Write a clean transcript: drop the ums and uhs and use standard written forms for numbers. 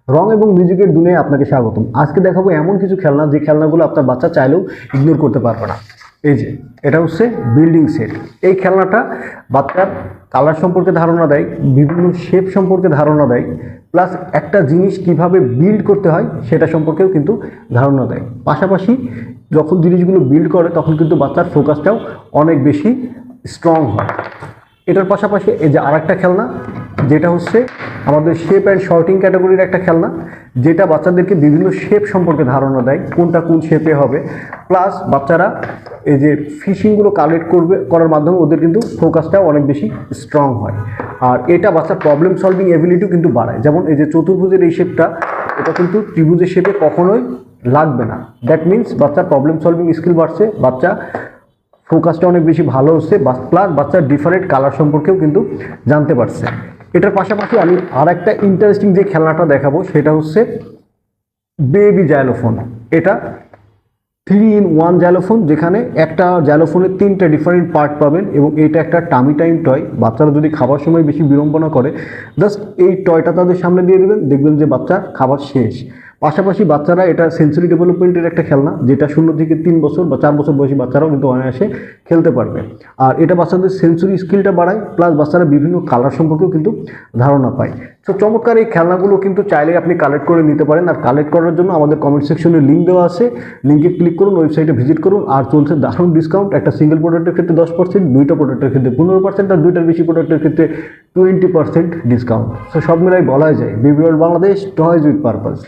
রং এবং মিউজিকের দুনিয়ায় আপনাকে স্বাগতম। আজকে দেখাবো এমন কিছু খেলনা যে খেলনাগুলো আপনার বাচ্চা চাইলেও ইগনোর করতে পারবে না। এই যে এটা হচ্ছে বিল্ডিং সেট। এই খেলনাটা বাচ্চার কালার সম্পর্কে ধারণা দেয়, বিভিন্ন শেপ সম্পর্কে ধারণা দেয়, প্লাস একটা জিনিস কিভাবে বিল্ড করতে হয় সেটা সম্পর্কেও কিন্তু ধারণা দেয়। পাশাপাশি যখন জিনিসগুলো বিল্ড করে তখন কিন্তু বাচ্চার ফোকাসটাও অনেক বেশি স্ট্রং হয়। এটার পাশাপাশি এই যে আরেকটা খেলনা, যেটা হচ্ছে আমাদের শেপ অ্যান্ড শর্টিং ক্যাটাগরির একটা খেলনা, যেটা বাচ্চাদেরকে বিভিন্ন শেপ সম্পর্কে ধারণা দেয়, কোনটা কোন শেপে হবে। প্লাস বাচ্চারা এই যে ফিশিংগুলো কালেক্ট করার মাধ্যমে ওদের কিন্তু ফোকাসটাও অনেক বেশি স্ট্রং হয়। আর এটা বাচ্চার প্রবলেম সলভিং এবিলিটিও কিন্তু বাড়ায়। যেমন এই যে চতুর্ভুজের এই শেপটা, এটা কিন্তু ত্রিভুজের শেপে কখনোই লাগবে না। দ্যাট মিনস বাচ্চার প্রবলেম সলভিং স্কিল বাড়ছে, বাচ্চা ফোকাসটা অনেক বেশি ভালো হচ্ছে, প্লাস বাচ্চার ডিফারেন্ট কালার সম্পর্কেও কিন্তু জানতে পারছে। এটার পাশাপাশি আমি আর একটা ইন্টারেস্টিং যে খেলনাটা দেখাবো সেটা হচ্ছে বেবি জাইলোফোন। এটা 3-in-1 জাইলোফোন, যেখানে একটা জাইলোফোনের 3টা ডিফারেন্ট পার্ট পাবেন এবং এটা একটা টামি টাইম টয়। বাচ্চারা যদি খাবার সময় বেশি বিড়ম্বনা করে, জাস্ট এই টয়টা তাদের সামনে দিয়ে দেবেন, দেখবেন যে বাচ্চার খাবার শেষ। পাশাপাশি বাচ্চারা এটা সেন্সরি ডেভেলপমেন্টের একটা খেলনা, যেটা 0 থেকে 3 বছর বা 4 বছর বয়সী বাচ্চারাও কিন্তু অনায়াসে খেলতে পারবে। আর এটা বাচ্চাদের সেন্সরি স্কিলটা বাড়ায়, প্লাস বাচ্চারা বিভিন্ন কালার সম্পর্কেও কিন্তু ধারণা পায়। তো চমৎকার এই খেলনাগুলো কিন্তু চাইলে আপনি কালেক্ট করে নিতে পারেন। আর কালেক্ট করার জন্য আমাদের কমেন্ট সেকশনে লিঙ্ক দেওয়া আছে, লিঙ্কে ক্লিক করুন, ওয়েবসাইটে ভিজিট করুন। আর চলছে দারুণ ডিসকাউন্ট, একটা সিঙ্গেল প্রোডাক্টের ক্ষেত্রে 10%, দুইটা প্রোডাক্টের ক্ষেত্রে 15%, আর দুইটার বেশি প্রোডাক্টের ক্ষেত্রে 20% ডিসকাউন্ট। তো সব মিলাই বলা যায় baby world Bangladesh, toys with purpose.